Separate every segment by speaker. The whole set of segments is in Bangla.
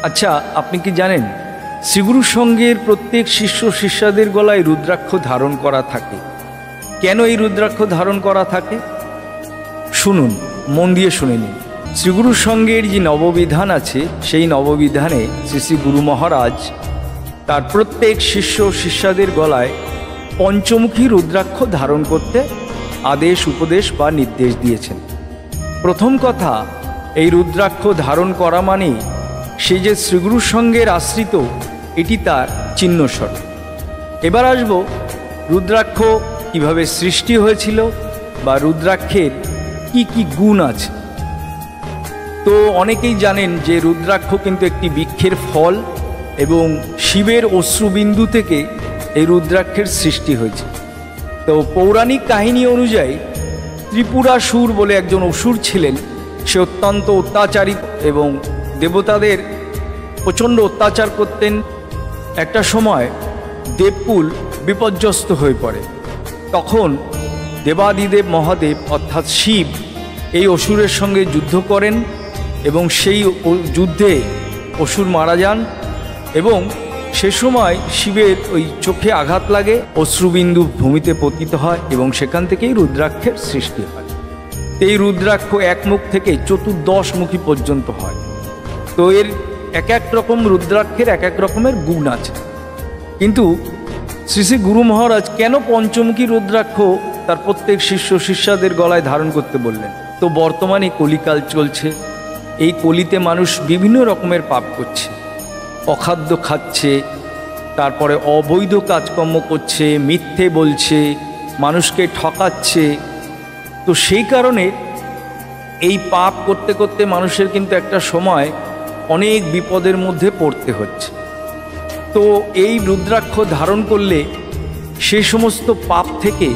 Speaker 1: আচ্ছা, আপনি কি জানেন শ্রীগুরু সঙ্গের প্রত্যেক শিষ্য শিষ্যাদের গলায় রুদ্রাক্ষ ধারণ করা থাকে? কেন এই রুদ্রাক্ষ ধারণ করা থাকে শুনুন, মন দিয়ে শুনে নিন। শ্রীগুরু সঙ্গের যে নববিধান আছে, সেই নববিধানে শ্রী শ্রী গুরু মহারাজ তার প্রত্যেক শিষ্য শিষ্যাদের গলায় পঞ্চমুখী রুদ্রাক্ষ ধারণ করতে আদেশ উপদেশ বা নির্দেশ দিয়েছেন। প্রথম কথা, এই রুদ্রাক্ষ ধারণ করা মানে সেই যে শ্রীগুরু সঙ্গের আশ্রিত, এটি তার চিহ্নস্বরূপ। এবার আসব রুদ্রাক্ষ কিভাবে সৃষ্টি হয়েছিল বা রুদ্রাক্ষের কি কি গুণ আছে। তো অনেকেই জানেন যে রুদ্রাক্ষ কিন্তু একটি বৃক্ষের ফল এবং শিবের অশ্রুবিন্দু থেকে এই রুদ্রাক্ষের সৃষ্টি হয়েছে। তো পৌরাণিক কাহিনী অনুযায়ী ত্রিপুরাসুর বলে একজন অসুর ছিলেন। সে অত্যন্ত অত্যাচারী এবং দেবতাদের প্রচণ্ড অত্যাচার করতেন। একটা সময় দেবকুল বিপর্যস্ত হয়ে পড়ে। তখন দেবাদিদেব মহাদেব অর্থাৎ শিব এই অসুরের সঙ্গে যুদ্ধ করেন এবং সেই যুদ্ধে অসুর মারা যান এবং সে সময় শিবের ওই চোখে আঘাত লাগে, অশ্রুবিন্দু ভূমিতে পতিত হয় এবং সেখান থেকেই রুদ্রাক্ষের সৃষ্টি হয়। এই রুদ্রাক্ষ এক মুখ থেকে চতুর্দশমুখী পর্যন্ত হয়। তো এর এক এক রকম রুদ্রাক্ষের এক এক রকমের গুণ আছে। কিন্তু শ্রী শ্রী গুরু মহারাজ কেন পঞ্চমুখী রুদ্রাক্ষ তার প্রত্যেক শিষ্য শিষ্যাদের গলায় ধারণ করতে বললেন? তো বর্তমানে কলিকাল চলছে। এই কলিতে মানুষ বিভিন্ন রকমের পাপ করছে, অখাদ্য খাচ্ছে, তারপরে অবৈধ কাজকর্ম করছে, মিথ্যে বলছে, মানুষকে ঠকাচ্ছে। তো সেই কারণে এই পাপ করতে করতে মানুষের কিন্তু একটা সময় অনেক বিপদের মধ্যে পড়তে হচ্ছে। তো এই রুদ্রাক্ষ ধারণ করলে সেই সমস্ত পাপ থেকে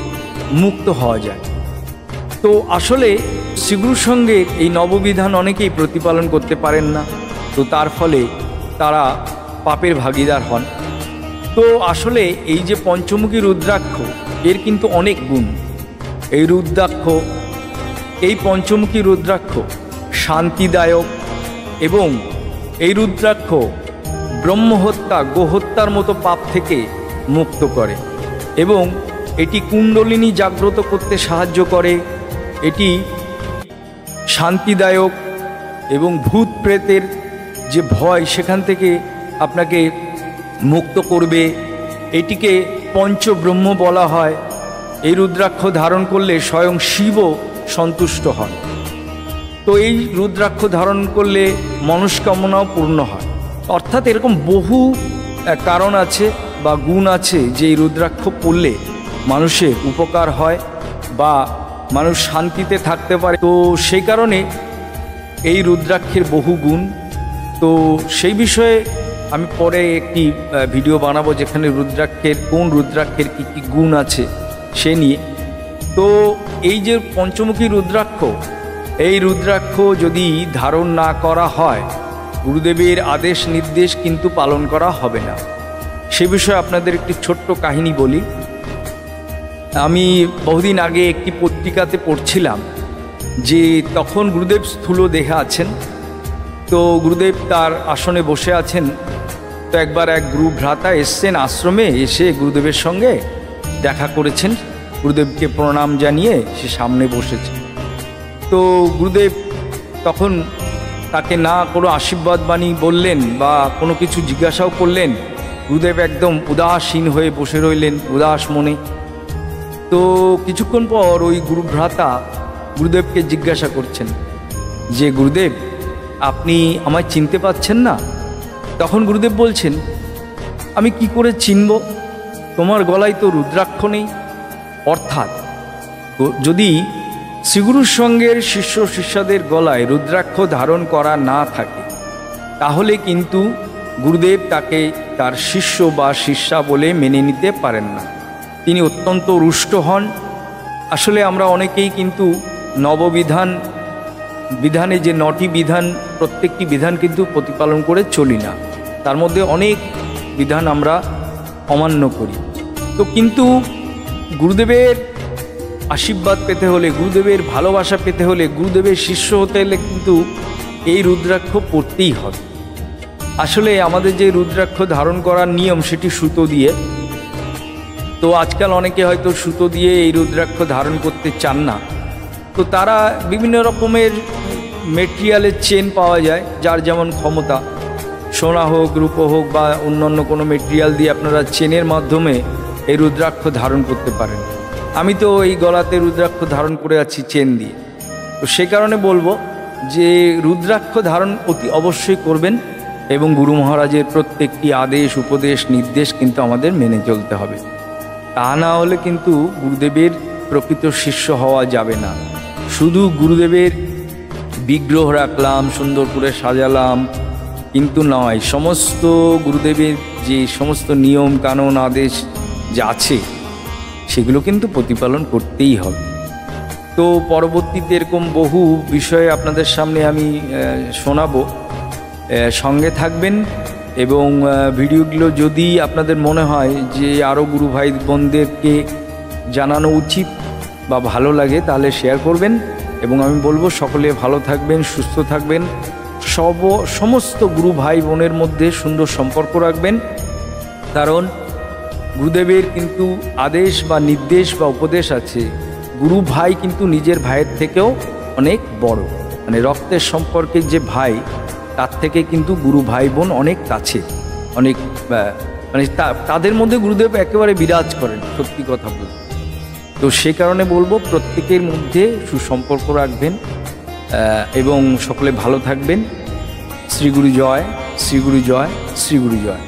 Speaker 1: মুক্ত হওয়া যায়। তো আসলে শ্রীগুরু সঙ্গের এই নববিধান অনেকেই প্রতিপালন করতে পারেন না, তো তার ফলে তারা পাপের ভাগীদার হন। তো আসলে এই যে পঞ্চমুখী রুদ্রাক্ষ, এর কিন্তু অনেক গুণ। এই পঞ্চমুখী রুদ্রাক্ষ শান্তিদায়ক এবং এই রুদ্রাক্ষ ব্রহ্মহত্যা গোহত্যার মতো পাপ থেকে মুক্ত করে এবং এটি কুণ্ডলিনী জাগ্রত করতে সাহায্য করে। এটি শান্তিদায়ক এবং ভূত প্রেতের যে ভয় সেখান থেকে আপনাকে মুক্ত করবে। এটিকে পঞ্চব্রহ্ম বলা হয়। এই রুদ্রাক্ষ ধারণ করলে স্বয়ং শিবও সন্তুষ্ট হন। তো এই রুদ্রাক্ষ ধারণ করলে মনস্কামনাও পূর্ণ হয়। অর্থাৎ এরকম বহু কারণ আছে বা গুণ আছে যে এই রুদ্রাক্ষ পড়লে মানুষের উপকার হয় বা মানুষ শান্তিতে থাকতে পারে। তো সেই কারণে এই রুদ্রাক্ষের বহু গুণ। তো সেই বিষয়ে আমি পরে একটি ভিডিও বানাবো যেখানে কোন রুদ্রাক্ষের কী কী গুণ আছে সে নিয়ে। তো এই যে পঞ্চমুখী রুদ্রাক্ষ, এই রুদ্রাক্ষ যদি ধারণ না করা হয়, গুরুদেবের আদেশ নির্দেশ কিন্তু পালন করা হবে না। সে বিষয়ে আপনাদের একটি ছোট্ট কাহিনী বলি। আমি বহুদিন আগে একটি পত্রিকাতে পড়ছিলাম যে তখন গুরুদেব স্থূল দেহে আছেন। তো গুরুদেব তার আসনে বসে আছেন। তো একবার এক গুরু ভ্রাতা এসছেন আশ্রমে, এসে গুরুদেবের সঙ্গে দেখা করেছেন। গুরুদেবকে প্রণাম জানিয়ে সে সামনে বসেছে। তো গুরুদেব তখন তাকে না কোনো আশীর্বাদ বাণী বললেন বা কোনো কিছু জিজ্ঞাসাও করলেন। গুরুদেব একদম উদাসীন হয়ে বসে রইলেন, উদাস মনে। তো কিছুক্ষণ পর ওই গুরু ভ্রাতা গুরুদেবকে জিজ্ঞাসা করছেন যে, গুরুদেব আপনি আমায় চিনতে পাচ্ছেন না? তখন গুরুদেব বলছেন, আমি কি করে চিনব, তোমার গলায় তো রুদ্রাক্ষ নেই। অর্থাৎ যদি শ্রীগুরুর সঙ্গের শিষ্য শিষ্যাদের গলায় রুদ্রাক্ষ ধারণ করা না থাকে, তাহলে কিন্তু গুরুদেব তাকে তার শিষ্য বা শিষ্যা বলে মেনে নিতে পারেন না। তিনি অত্যন্ত রুষ্ট হন। আসলে আমরা অনেকেই কিন্তু বিধানে যে 9টি বিধান, প্রত্যেকটি বিধান কিন্তু প্রতিপালন করে চলি না। তার মধ্যে অনেক বিধান আমরা অমান্য করি। তো কিন্তু গুরুদেবের আশীর্বাদ পেতে হলে, গুরুদেবের ভালোবাসা পেতে হলে, গুরুদেবের শিষ্য হতে হলে কিন্তু এই রুদ্রাক্ষ পড়তেই হবে। আসলে আমাদের যে রুদ্রাক্ষ ধারণ করার নিয়ম সেটি সুতো দিয়ে। তো আজকাল অনেকে হয়তো সুতো দিয়ে এই রুদ্রাক্ষ ধারণ করতে চান না, তো তারা বিভিন্ন রকমের মেটেরিয়ালের চেন পাওয়া যায়, যার যেমন ক্ষমতা, সোনা হোক, রূপো হোক বা অন্যান্য কোনো মেটেরিয়াল দিয়ে আপনারা চেনের মাধ্যমে এই রুদ্রাক্ষ ধারণ করতে পারেন। আমি তো এই গলাতে রুদ্রাক্ষ ধারণ করে আছি চেন দিয়ে। তো সে কারণে বলবো যে রুদ্রাক্ষ ধারণ অতি অবশ্যই করবেন এবং গুরু মহারাজের প্রত্যেকটি আদেশ, উপদেশ, নির্দেশ কিন্তু আমাদের মেনে চলতে হবে। তা না হলে কিন্তু গুরুদেবের প্রকৃত শিষ্য হওয়া যাবে না। শুধু গুরুদেবের বিগ্রহ রাখলাম, সুন্দর করে সাজালাম, কিন্তু নয়, সমস্ত গুরুদেবের যে সমস্ত নিয়ম কানুন আদেশ যা আছে সেগুলো কিন্তু প্রতিপালন করতেই হবে। তো পরবর্তীতে এরকম বহু বিষয়ে আপনাদের সামনে আমি শোনাবো, সঙ্গে থাকবেন। এবং ভিডিওগুলো যদি আপনাদের মনে হয় যে আরও গুরু ভাই বোনদেরকে জানানো উচিত বা ভালো লাগে তাহলে শেয়ার করবেন। এবং আমি বলবো সকলে ভালো থাকবেন, সুস্থ থাকবেন, সমস্ত গুরু ভাই বোনের মধ্যে সুন্দর সম্পর্ক রাখবেন। কারণ গুরুদেবের কিন্তু আদেশ বা নির্দেশ বা উপদেশ আছে, গুরু ভাই কিন্তু নিজের ভাইয়ের থেকেও অনেক বড়, মানে রক্তের সম্পর্কের যে ভাই তার থেকে কিন্তু গুরু ভাই বোন অনেক কাছে, অনেক মানে তাদের মধ্যে গুরুদেব একেবারে বিরাজ করেন, সত্যি কথা বলতে। তো সে কারণে বলবো প্রত্যেকের মধ্যে সুসম্পর্ক রাখবেন এবং সকলে ভালো থাকবেন। শ্রীগুরু জয়, শ্রীগুরু জয়, শ্রীগুরু জয়।